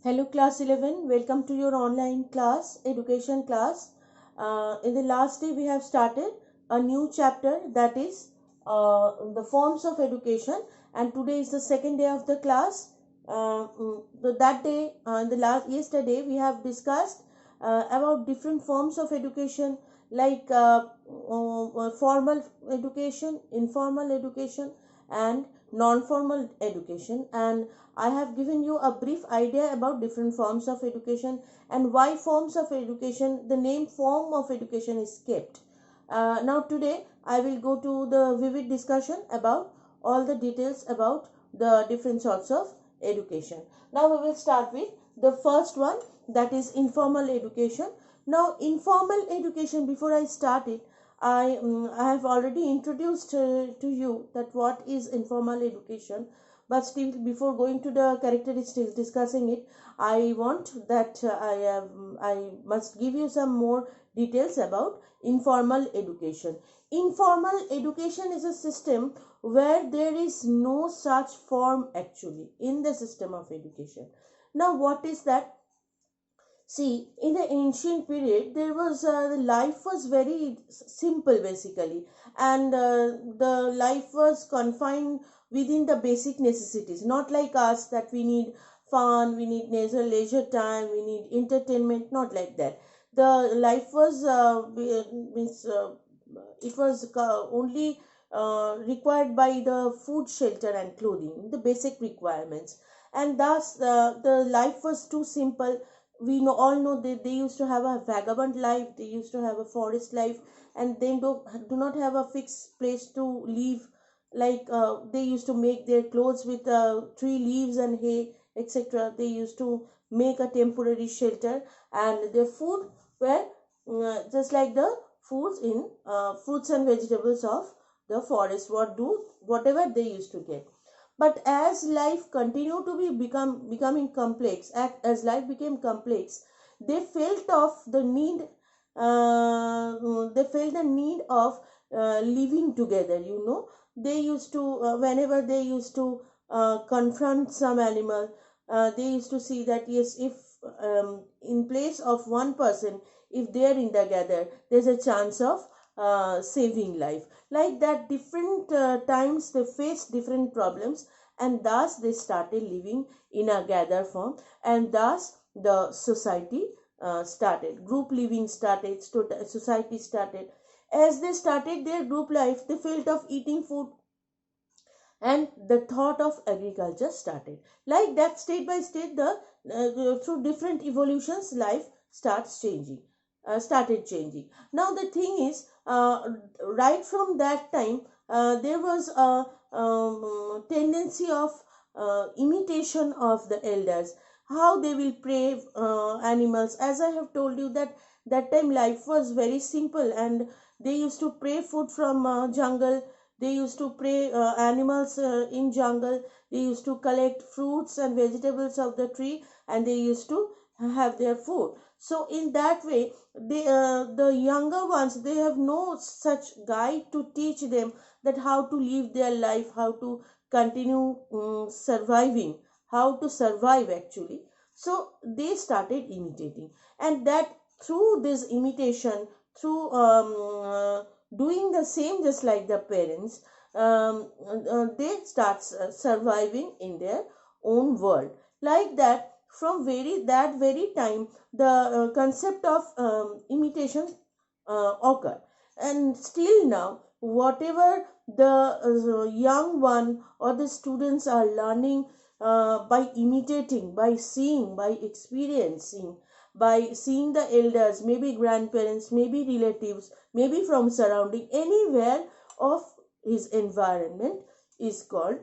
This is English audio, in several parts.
Hello class 11, welcome to your online class, education class. In the last day we have started a new chapter, that is the forms of education, and today is the second day of the class. That day, in the last yesterday we have discussed about different forms of education like formal education, informal education and non-formal education, and I have given you a brief idea about different forms of education and why forms of education, the name form of education is kept. Now today I will go to the vivid discussion about all the details about the different sorts of education. Now we will start with the first one, that is informal education. Now informal education, before I start it, I have already introduced to you that what is informal education, but still before going to the characteristics discussing it, I want that I must give you some more details about informal education. Informal education is a system where there is no such form actually in the system of education. Now what is that? See, in the ancient period, there was the life was very simple basically, and the life was confined within the basic necessities. Not like us that we need fun, we need leisure time, we need entertainment. Not like that. The life was means it was only required by the food, shelter, and clothing, the basic requirements, and thus the life was too simple. We know all know that they used to have a vagabond life, they used to have a forest life, and they do not have a fixed place to live. Like they used to make their clothes with tree leaves and hay, etc. They used to make a temporary shelter, and their food were just like the foods in fruits and vegetables of the forest, whatever they used to get. But as life continued to becoming complex, as life became complex, they felt of the need. They felt the need of living together. They used to whenever they used to confront some animal, they used to see that yes, if in place of one person, if they are in the gather, there's a chance of saving life. Like that, different times they faced different problems, and thus they started living in a gather form, and thus the society started, group living started, society started. As they started their group life, they felt of eating food, and the thought of agriculture started. Like that, state by state, the through different evolutions, life started changing. Now the thing is, right from that time, there was a tendency of imitation of the elders, how they will pray animals. As I have told you that that time life was very simple, and they used to pray food from jungle. They used to pray animals in jungle. They used to collect fruits and vegetables of the tree, and they used to have their food. So in that way, the younger ones, they have no such guide to teach them that how to live their life, how to continue surviving, how to survive actually. So they started imitating, and that through this imitation, through doing the same just like the parents, they start surviving in their own world. Like that, from very time, the concept of imitation occur, and still now whatever the young one or the students are learning by imitating, by seeing, by experiencing, by seeing the elders, maybe grandparents, maybe relatives, maybe from surrounding anywhere of his environment, is called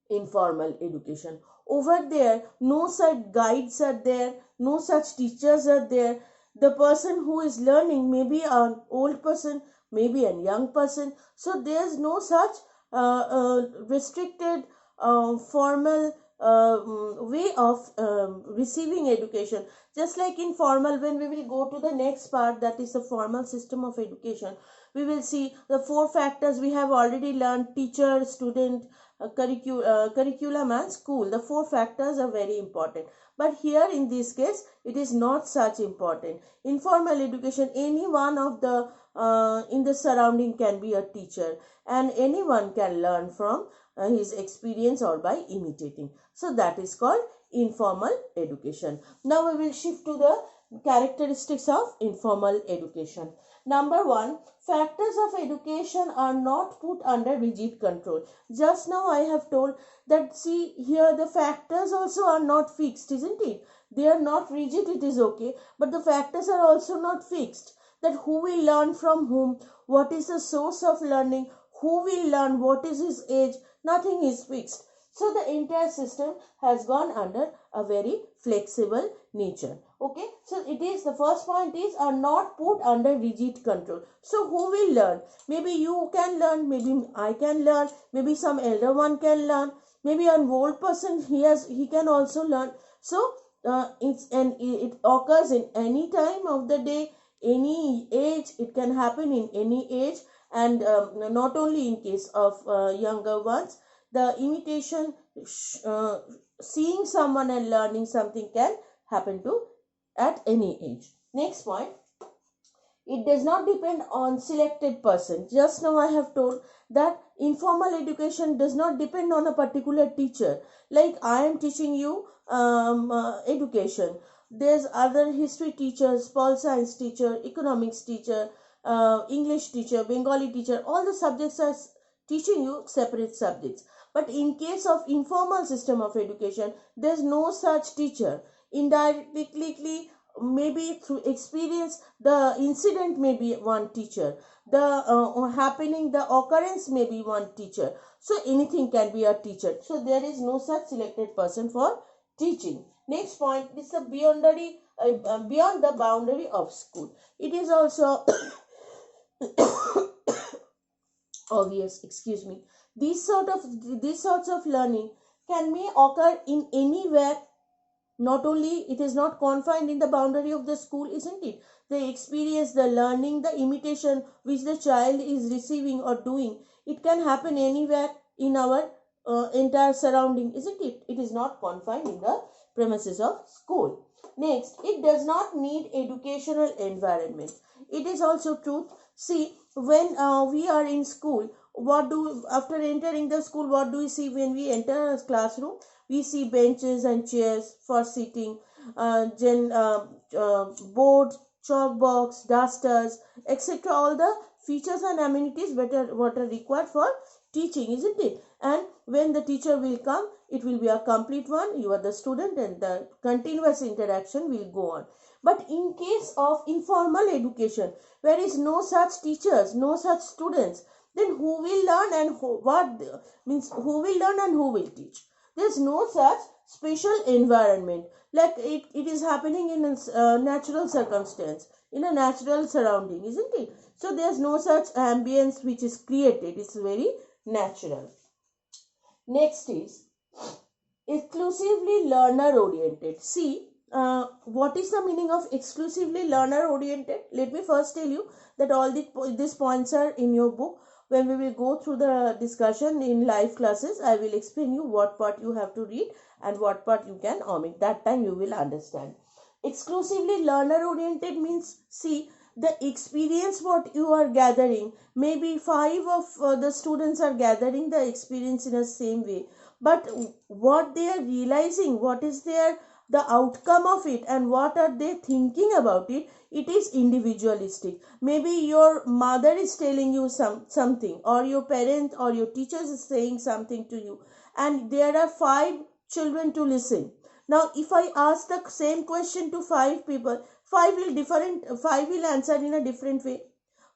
informal education. Over there, no such guides are there, no such teachers are there. The person who is learning may be an old person, maybe a young person. So there's no such restricted formal way of receiving education. Just like in formal, when we will go to the next part, that is the formal system of education, we will see the four factors we have already learned: teacher, student, curriculum and school. The four factors are very important. But here in this case, it is not such important. Informal education, any one of the in the surrounding can be a teacher, and anyone can learn from his experience or by imitating. So that is called informal education. Now we will shift to the characteristics of informal education. Number one, factors of education are not put under rigid control. Just now I have told that, see here, the factors also are not fixed, isn't it? They are not rigid, it is okay, but the factors are also not fixed. That who will learn from whom, what is the source of learning, who will learn, what is his age, nothing is fixed. So the entire system has gone under a very flexible nature. Okay, so it is, the first point is, are not put under rigid control. So who will learn? Maybe you can learn, maybe I can learn, maybe some elder one can learn, maybe an old person, he can also learn. So it occurs in any time of the day, any age. It can happen in any age, and not only in case of younger ones. The imitation, seeing someone and learning something, can happen to at any age. Next point, it does not depend on selected person. Just now I have told that informal education does not depend on a particular teacher. Like I am teaching you education. There's other history teachers, pol science teacher, economics teacher, English teacher, Bengali teacher. All the subjects are teaching you separate subjects. But in case of informal system of education, there's no such teacher. Indirectly, maybe through experience, the incident may be one teacher, the happening, the occurrence may be one teacher. So anything can be a teacher. So there is no such selected person for teaching. Next point is the beyond the boundary of school. It is also obvious, excuse me, these sorts of learning may occur in anywhere. Not only, it is not confined in the boundary of the school, isn't it? The experience, the learning, the imitation which the child is receiving or doing, it can happen anywhere in our entire surrounding, isn't it? It is not confined in the premises of school. Next, it does not need educational environment. It is also truth. See, when we are in school, after entering the school, what do we see when we enter a classroom? We see benches and chairs for sitting, boards, chalk box, dusters, etc. All the features and amenities what are required for teaching, isn't it? And when the teacher will come, it will be a complete one. You are the student, and the continuous interaction will go on. But in case of informal education, where is no such teachers, no such students, then who will learn and who will learn and who will teach? There's no such special environment. Like it is happening in a natural circumstance, in a natural surrounding, isn't it? So there's no such ambience which is created. It's very natural. Next is exclusively learner oriented. See, what is the meaning of exclusively learner oriented? Let me first tell you that all these points are in your book. When we will go through the discussion in live classes, I will explain you what part you have to read and what part you can omit. That time you will understand. Exclusively learner oriented means, see, the experience what you are gathering, maybe 5 of the students are gathering the experience in the same way, but what they are realizing, what is the outcome of it, and what are they thinking about it, it is individualistic. Maybe your mother is telling you something, or your parent or your teachers is saying something to you, and there are 5 children to listen. Now if I ask the same question to 5 people, 5 will answer in a different way.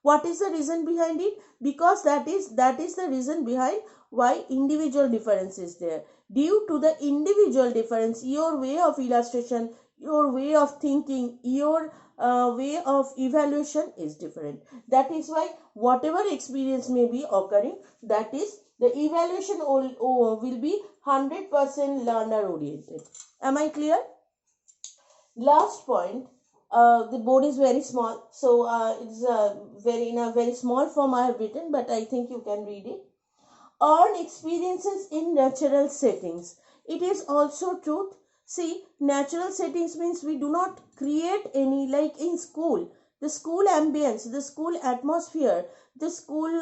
What is the reason behind it? Because that is the reason behind why individual difference is there. Due to the individual difference, your way of illustration, your way of thinking, your way of evaluation is different. That is why whatever experience may be occurring, that is the evaluation will be 100% learner oriented. Am I clear? Last point. The board is very small, so it's in a very small form I have written, but I think you can read it. earn experiences in natural settings. It is also truth. See, natural settings means we do not create any, like in school, the school ambience, the school atmosphere, the school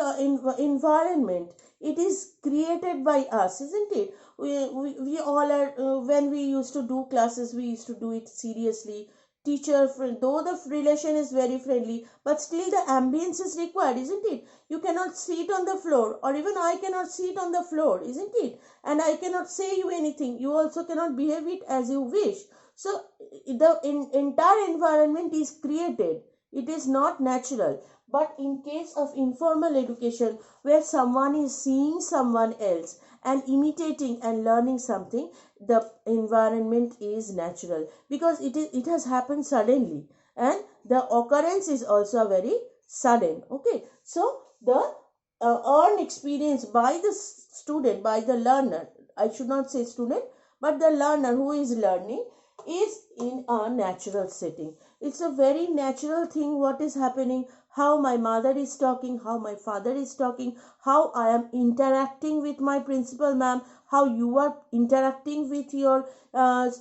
environment, it is created by us, isn't it? We all are, when we used to do classes, we used to do it seriously. Teacher, though the relation is very friendly, but still the ambience is required, isn't it? You cannot sit on the floor, or even I cannot sit on the floor, isn't it? And I cannot say you anything. You also cannot behave it as you wish. So the entire environment is created. It is not natural. But in case of informal education, where someone is seeing someone else and imitating and learning something, the environment is natural, because it has happened suddenly, and the occurrence is also very sudden. Okay, so the earned experience by the student, by the learner, I should not say student, but the learner who is learning, is in a natural setting. It's a very natural thing what is happening, how my mother is talking, how my father is talking, how I am interacting with my principal ma'am, how you are interacting with your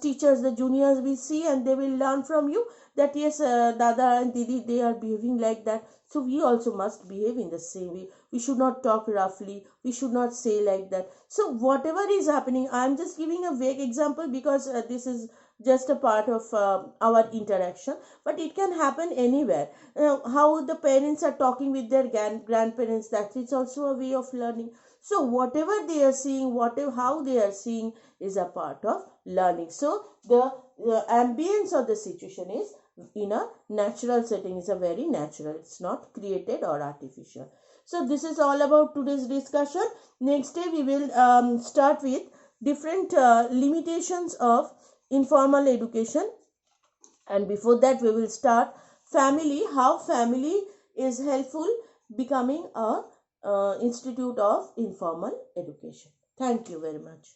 teachers, the juniors we see, and they will learn from you that yes, dada and didi, they are behaving like that, so we also must behave in the same way. We should not talk roughly, we should not say like that. So whatever is happening, I am just giving a vague example, because this is just a part of our interaction, but it can happen anywhere. How the parents are talking with their grandparents, that is also a way of learning. So whatever they are seeing, whatever how they are seeing, is a part of learning. So the ambience of the situation is in a natural setting, is a very natural, it's not created or artificial. So this is all about today's discussion. Next day we will start with different limitations of informal education, and before that we will start family, how family is helpful becoming a institute of informal education. Thank you very much.